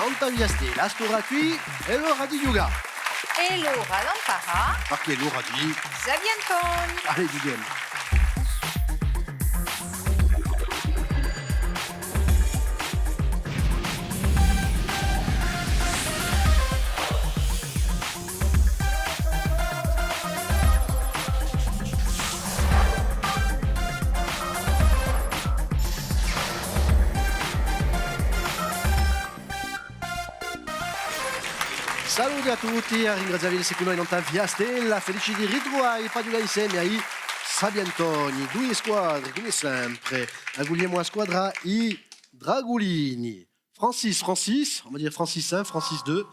Antaviaste, la stora qui e l'ora di yoga. E l'ora l'empara. Perché l'ora di... Zavianton. Allez, Guillaume. Saluti a tutti, a ringraziarvi con noi in Via Stella, felici di ritrovare Padula insieme ai Sabiantoni, due squadre come sempre, auguriamo a squadra i Dragulini, Francis, on va dire Francis 1, Francis 2,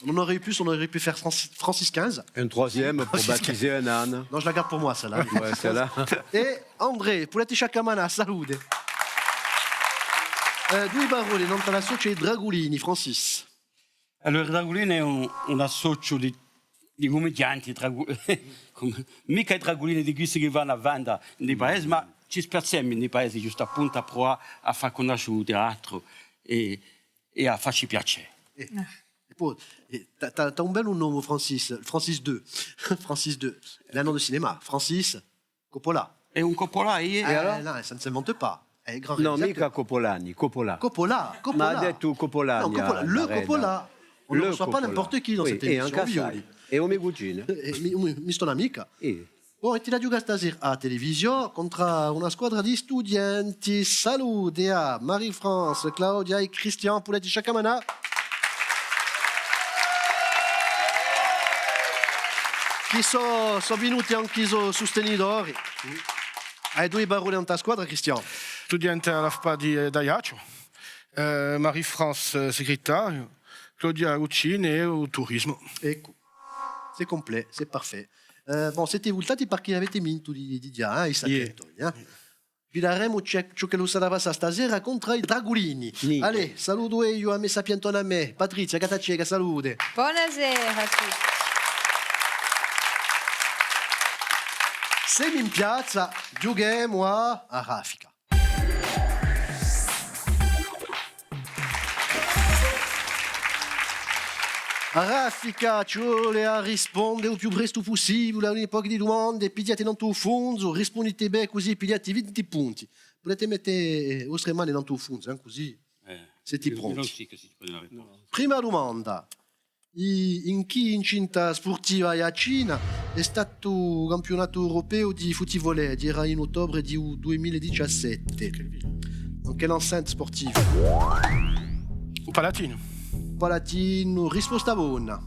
on aurait pu faire Francis 15. Un troisième pour baptiser un âne. Non, je la garde pour moi celle-là. Ouais, celle-là. Et André, Puletti Sciacamana, salute. Due parole, non te la so, c'è i Dragulini, Francis. Allora, il Dragulino è un associo di commedianti, mica i Dragulini di questi che vanno a vanda nei paesi, ma ci spiazziamo nei paesi giusto appunto a provare a far conoscere il teatro e a farci piacere. T'as un bel nome, Francis 2. Francis 2. Il a un nom de cinéma. Francis Coppola. È un Coppola e alors non, ça ne s'invente pas. È un grand No, réalisateur. mica Coppolani, Coppola. Coppola. Ma ha detto Copolani. Non, Coppola. Le Coppola. On ne reçoit pas n'importe qui dans cette E émission. anche sai. E o mie cugine. Mi sto un'amica. E. Bon, e ti la gioca stasera a televisione contro una squadra di studenti. Salute a Marie-France, Claudia e Christian Puletti Sciacamana. Chi sono venuti anche i sostenitori. Hai due parole in tua squadra, Christian? Studente all'AFPA di Ajaccio, Marie-France segretario, Claudia Ruccini e il turismo. Ecco, c'est complet, c'est parfait. Bon, siete voltati perché avete vinto di già, i Sabiantoni. Vi daremo ciò che lo sarà passare stasera contro i Dragulini. Niente. Allez, saluto io a me Sabiantoni a me. Patrizia, Catacega, salute. Buonasera a tutti. Siamo in piazza, giochiamo a Raffica. A Raffica ci vuole a rispondere il più presto possibile a un'epoca di domande, pigliate in tuo fondo, rispondete bene così pigliate 20 punti. Potete mettere le vostre mani in tuo fondo, così siete pronti. Prima domanda. In chi incinta sportiva a Cina è stato campionato europeo di football, era in ottobre di 2017. In che enceinte sportiva? Il Palatino. Palatino, risposta buona.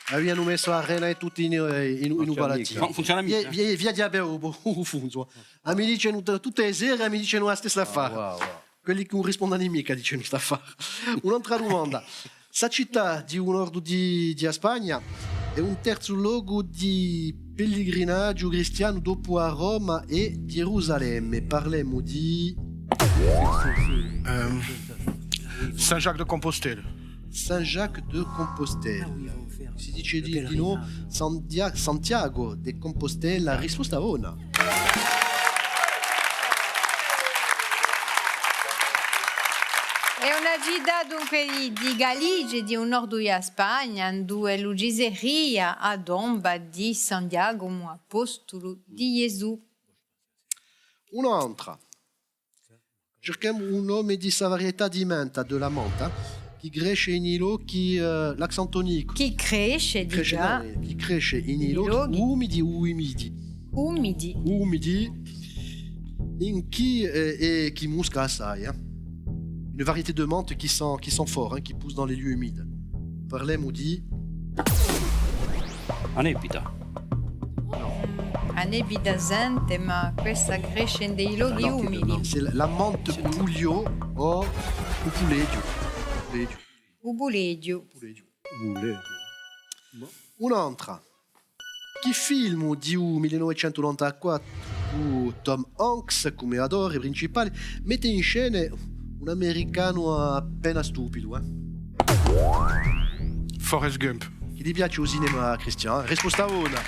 Abbiamo messo l'arena e tutti in un palatino. Funziona mica. Via di Abeo, funzo. A mi dicono tutte le sere, mi dicono la stessa affare. Wow. Quelli che non rispondono mica dicono questa affare. Un'altra domanda. Sa città di un nord di Spagna è un terzo luogo di pellegrinaggio cristiano dopo a Roma e Gerusalemme. Parliamo di Saint-Jacques de Compostelle. Saint-Jacques de Compostelle. Si dice di no Santiago de Compostela. Risposta buona. È una gita dunque di Galicia, di un nord di Spagna, dove l'ugiseria a tomba di Santiago, un apostolo di Gesù. Un'altra. Cerchiamo un nome di questa varietà di menta, della menta, che cresce in iloghi, l'accent tonico. Chi cresce di già Che cresce in iloghi umidi. Umidi. In qui musca assai. Une variété de menthe qui sent fort, qui pousse dans les lieux humides. Parliamo di Anebita. Anebita gente, ma questa cresce in dei luoghi umidi. c'est la menthe pouliot o puleggio. Ubuleggio. Un'altra. Chi film di 1994 Tom Hanks come attore principale mette in scena un americano appena stupido. Forrest Gump. Chi ti piace al cinema, Christian? Risposta una.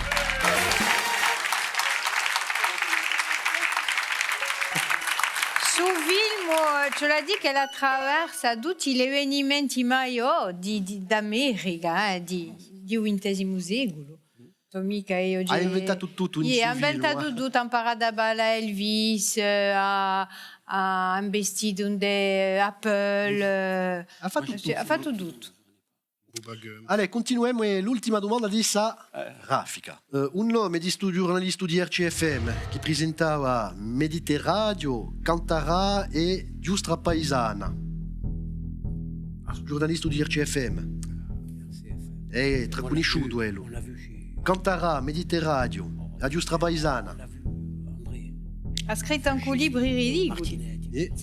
film, ce l'ha dit che attraversa tutti gli avvenimenti maggiori d'America, di XX secolo. Mica io Ha inventato tutto in ha inventato film. tutto, ha imparato a ballare Elvis, ha investito in Apple, Ha fatto tutto. ha fatto tutto. Allora, continuiamo e l'ultima domanda di sa Raffica. Un nome di giornalista di RCFM che presentava Mediterraneo, Cantarà e Giustra Paesana. Giornalista di RCFM. È tra conosciuto quello. Cantarà, Mediterraneo, la Giustra Paesana. Ha scritto anche un libro ridicolo. E...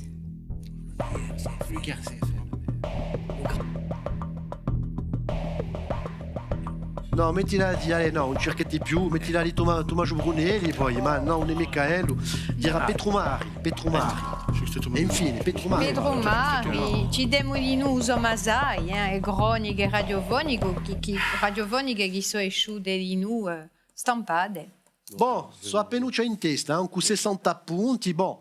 No, mettila di no, un cerchetti più, mettila di Tommaso Brunelli poi, ma no, non è Michaelo, dirà Petromari. E infine, Petromari. Pedro Mari, ci diamo di uso Masai, e croniche radiofoniche che sono esciute di noi stampate. Bon, so appena c'è in testa, con 60 punti, bon,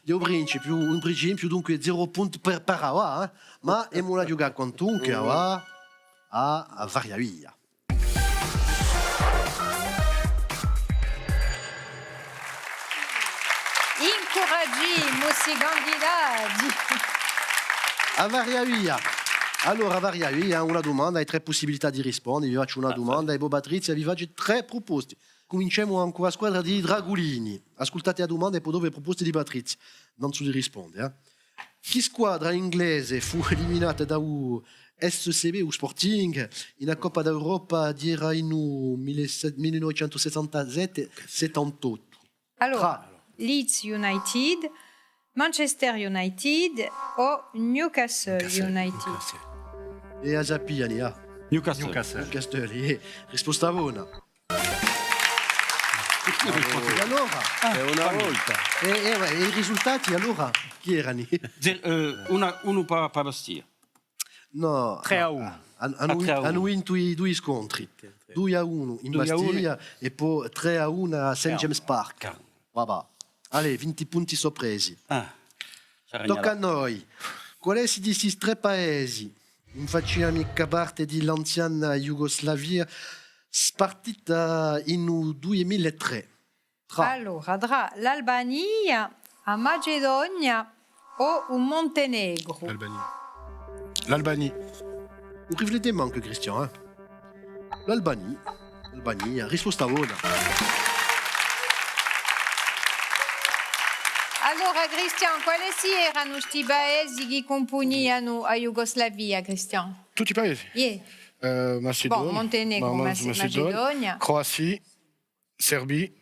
io un principio, dunque 0 punti per ora, ma è una giocare quantunque, a varia via. Incoraggiamo questi candidati. A varia via. Allora, a varia via, una domanda e 3 possibilità di rispondere. Vi faccio una domanda e voi, Patrizia, vi faccio 3 proposte. Cominciamo con la squadra di Dragulini. Ascoltate la domanda e poi dove proposte di Patrizia. Non so di rispondere. Che squadra inglese fu eliminata da SCB o Sporting in Coppa d'Europa di era in 1967-78? Allora, Leeds United, Manchester United o Newcastle United? E a Zapiani, Newcastle. Castelli. Risposta buona. E allora? È una volta. E i risultati allora? Chi erano? Uno per Bastia. No. 3-1. Hanno vinto i 2 scontri. 2-1 in 2-1. Bastiglia e poi 3-1 a St. James Park. Vabbè. Allez, 20 punti sorpresi. Tocca a noi. Quali di questi 3 paesi facciano mica parte dell'anziana Jugoslavia spartita in 2003? Allora, tra l'Albania, la Macedonia o un Montenegro? L'Albanie. Un riflettemo anche, Cristian. L'Albania, risposta buona. Allora, Cristian, quali erano questi paesi che componevano la Jugoslavia, Cristian? Tutti i paesi. Yeah. Macedonia. Bon, Montenegro, Macedonia. Croatie, Serbie,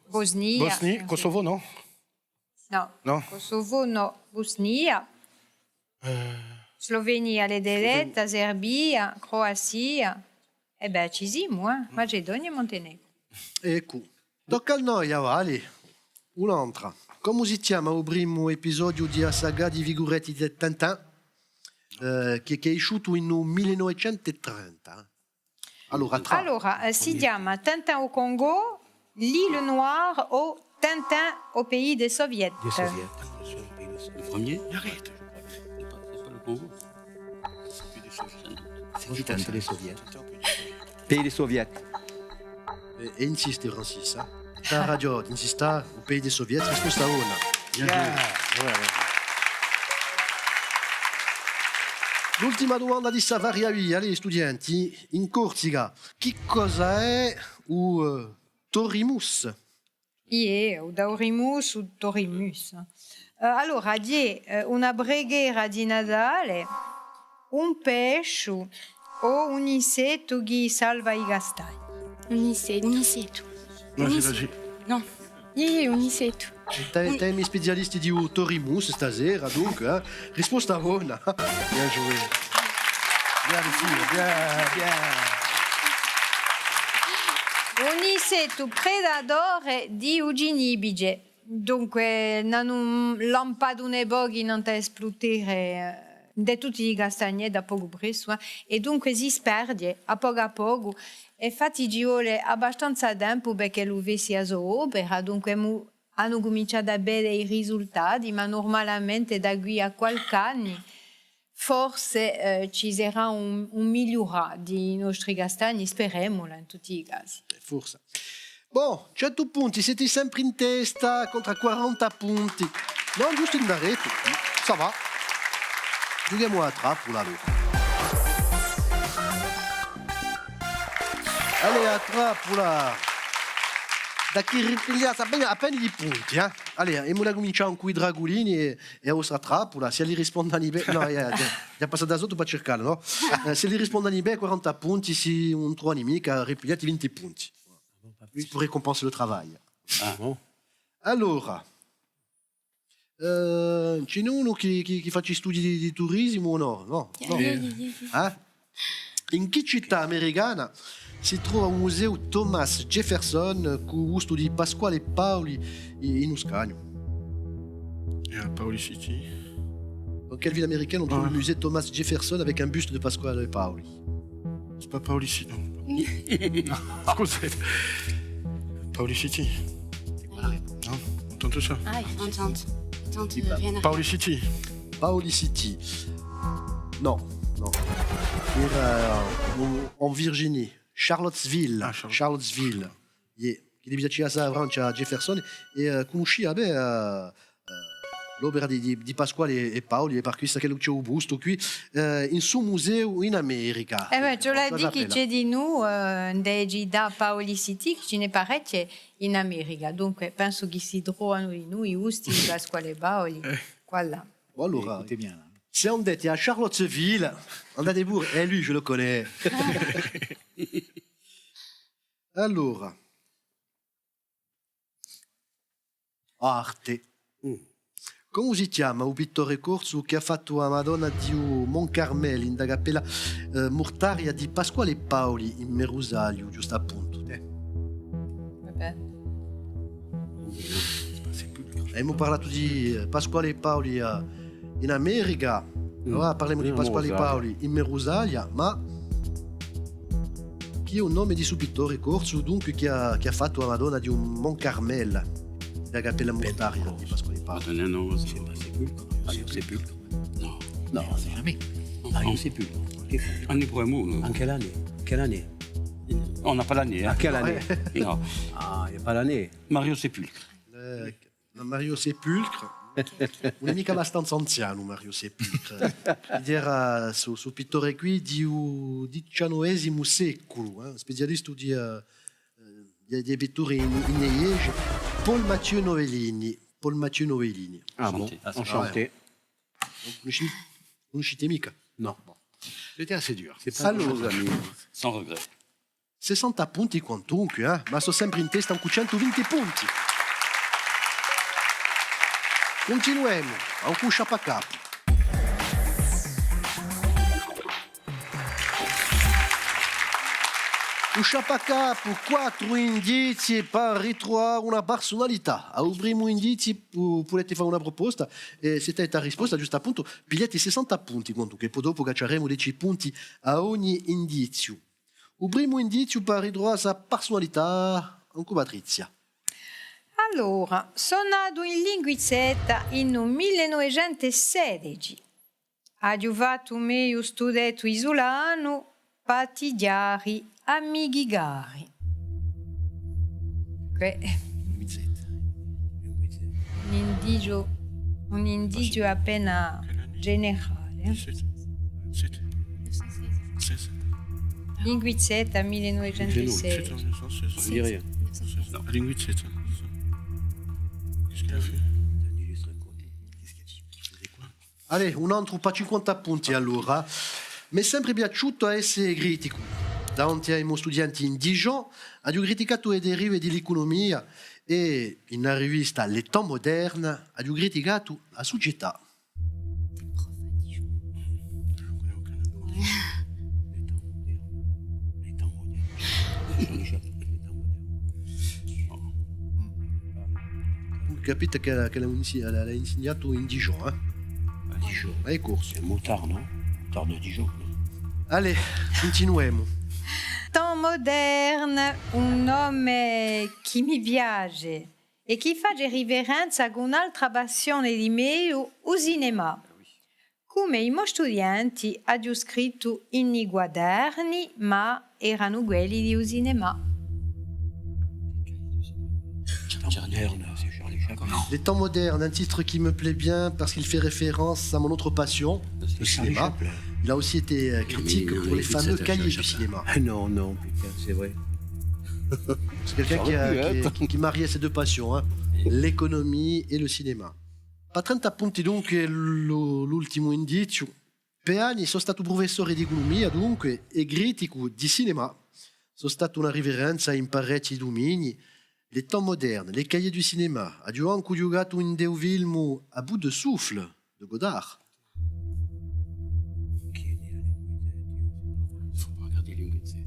Bosnia. Bosnie, Kosovo, no? No. Kosovo, no. Bosnia. Slovenia, le diretta, Serbia, Croazia. E beh, ci siamo, Macedonia e Montenegro. Ecco. Tocca a noi, allora. Un'altra. Come si chiama il primo episodio di saga di Figuretti di Tintin che è uscito in 1930? Allora, si chiama Tintin au Congo, l'île Noire o Tintin au pays des Soviets. Le premier. Arrête. C'est pas le Congo. Pays des soviets. E insiste, Francis. La radio insiste, il pays des soviets, risposta una. L'ultima domanda di Savaria Via, gli studenti, in Corsica, che cosa è un torimus? O Daurimus o Torimus. Allora, è una preghiera di Natale, un pesce o un insetto che salva i castagni. Un insetto. Vas-y. No, un insetto. Temi specialisti di torimus stasera, dunque, risposta buona. Bien joué. Bien, bien. Un insetto predatore di uginibige. Dunque, non lampadone boghi non te esplodere di tutti i castagni da poco presto, e dunque si sperde a poco. E infatti ci vuole abbastanza tempo perché lui sia sua opera, dunque hanno cominciato a vedere i risultati, ma normalmente da qui a qualche anno forse ci sarà un migliorato dei nostri castagni, speriamo in tutti i casi. Forse. Bon, 100 punti, siete sempre in testa contro 40 punti. Non, giusto in daretto. Ça va. Giochiamo a trappola allora. Allez, a trappola. Da chi ripigliata appena i punti, eh? Allora, e cominciamo con i dragulini e a vostra trappola, se li rispondono bene, no, già passato da sotto per cercare, no? Se li rispondono bene, 40 punti, se un tuo nemico ha ripigliato 20 punti. Pour récompenser le travail. Ah, bon. Allora, c'è uno che fa studi di turismo o no? No? No. In che città americana si trova un museo Thomas Jefferson con gusto di Pasquale Paoli in Uscagno? Et à Paoli City. Dans quelle ville américaine on trouve le musée Thomas Jefferson avec un buste de Pasquale Paoli? C'est pas Paoli City, non. Scusate. Paoli City. Non, on tente ça. Ah, on tente. Rien à Paoli City. Paoli City. Non, non. Era en Virginie, Charlottesville. Ah, Charlottesville. Che devi ci a Francia Jefferson e conosci l'opera di Pasquale e Paoli e per questo che c'è un busto qui in suo museo in America. Ce l'ha dit che c'è di noi da Paoli City, che ce ne parecchie in America. Dunque penso che si trovano di noi giusti di Pasquale Paoli. Voilà. Bon, allora, se andate a Charlottesville, andate pure, lui je le connais. Allora, arte. Come si chiama un pittore corso che ha fatto a Madonna di Moncarmel in da cappella mortaria di Pasquale Paoli in Merusalio, giusto appunto? Vabbè. Abbiamo parlato di Pasquale Paoli in America, ora parliamo di Pasquale Paoli in Merusalia, ma chi è un nome di suo pittore corso dunque che ha fatto a Madonna di un Moncarmel? La cappella mortaria di Pasquale Paoli. Non, c'est pas sépulcre. Mario Sepulcre. Non. Non, c'est jamais. Mario Sepulcre. On est pour un mot. En quelle année? Quelle année? On n'a pas l'année. À Hein. quelle année? Non. Ah, il n'y a pas l'année. Mario Sepulcre. Mario Sepulcre. Non è mica abbastanza anziano Mario Sepulcre. Era su pittore qui di XIX secolo, specialista di pitture in Liège, Paul Mathieu Novellini. Ah bon? Enchanté. Conoscete mica? Non. C'était assez dur. C'est pas Allora. nos amis. Sans regret. 60 punti quantunque, ma sono sempre in testa con 120 punti. Continuiamo, a un cuscia a capo. Cuscia a capo, 4 indizi per ritrovare una personalità. Al primo indizio potete fare una proposta e se avete la risposta giusta appunto pigliate 60 punti, che poi dopo cacceremo 10 punti a ogni indizio. Il primo indizio per ritrovare la personalità, anche Patrizia. Allora, sono nato in Linguizzetta in 1916. Ha giovato un mio studente isolano, Patigliari, Ammighigari. Un indizio appena generale. 7. Linguizzetta 1916. 1916. Je dis rien. La linguizzetta. Qu'est-ce qu'il a fait? Allez, un altro per 50 punti allora. Mi è sempre piaciuto essere critico. Davanti ai miei studenti in Dijon, ho criticato le derive dell'economia e in una rivista L'État moderne ho criticato la società. Capite che l'ha insegnato in Dijon, Dijon. ai corsi. C'est Moutard, non? Moutard de Dijon. Allez, continuiamo. Temps moderne, un nome che mi piace e chi fa riverenza con un'altra passione di me o cinema. Come i miei studenti hanno scritto inni quaderni, ma erano quelli di cinema. Les temps modernes, un titre qui me plaît bien parce qu'il fait référence à mon autre passion, le cinéma. Il a aussi été critique pour les fameux cahiers du cinéma. Non, non, putain, c'est vrai. C'est quelqu'un qui mariait ces deux passions, hein, l'économie e le cinema. A 30 punti dunque l'ultimo indizio. Per anni sono stato professore di economia dunque e critico di cinema. Sono stato una riverenza in parecchi domini. Les temps modernes, les cahiers du cinéma. Abbiamo anche giocato in dei film A bout de souffle de Godard.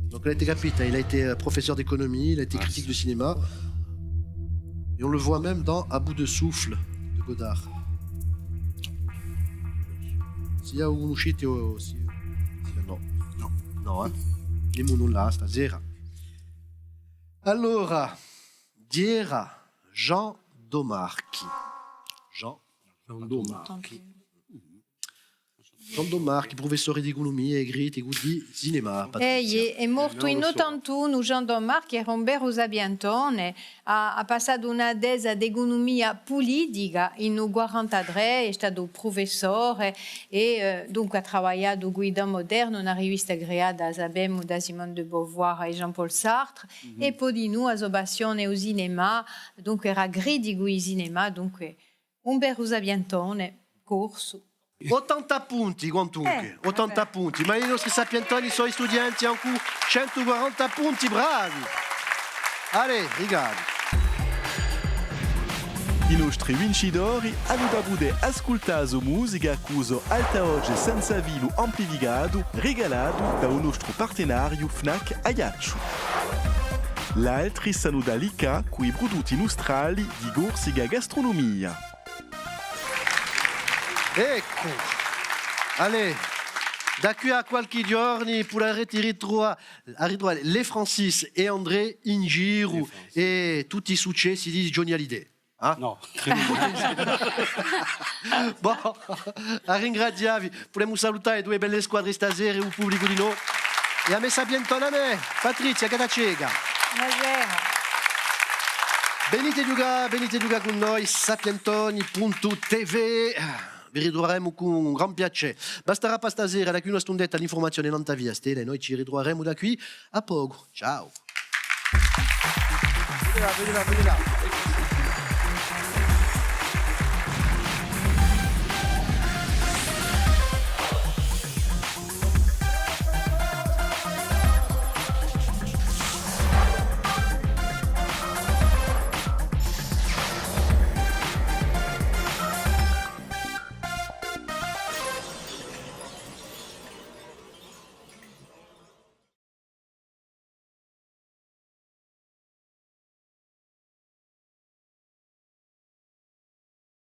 Donc il a été capitaine, il a été professeur d'économie, il a été critique de cinéma. Et on le voit même dans À bout de souffle de Godard. S'il y a un uscito... No, no, no, eh. Andiamo non là, stasera. Allora, Diera Jean Domarchi. Jean Domarchi. Jean Domarchi, professore di economia e critico di cinema. È morto in 81, Jean Domarchi era un vero sapientone, ha passato una tesi di economia politica in 43, è stato professore e dunque ha lavorato Guida Moderno, una rivista creata, sappiamo, da Simone de Beauvoir e Jean-Paul Sartre, e poi di noi a sua passione al cinema, dunque era critico di cinema, dunque un vero sapientone, corso. 80 punti, quantunque, 80 punti, ma i nostri sapientoni sono i studenti anche 140 punti, bravi! Allez, rigadi! I nostri vincitori hanno dovuto ascoltare musica cuso altaoggi senza vilo amplificato regalato da un nostro partenario Fnac Ajaccio. L'altri sono da Lica con i prodotti nostrali di Gorsiga Gastronomia. Ecco, allez, da qui a qualche giorno potrete ritrovare le Francis e André in giro e tutti i successi di Johnny Hallyday. Ah? No, Bon, a ringraziarvi, potremmo salutare due belle squadre stasera e un pubblico di noi. E a me sapientone a me, Patrizia Catacega. Venite a giocare con noi, sapientoni.tv. Vi ritroveremo con un gran piacere. Basterà per stasera, da qui una stondetta l'informazione in via Stella e noi ci ritroveremo da qui a poco. Ciao. Vedila.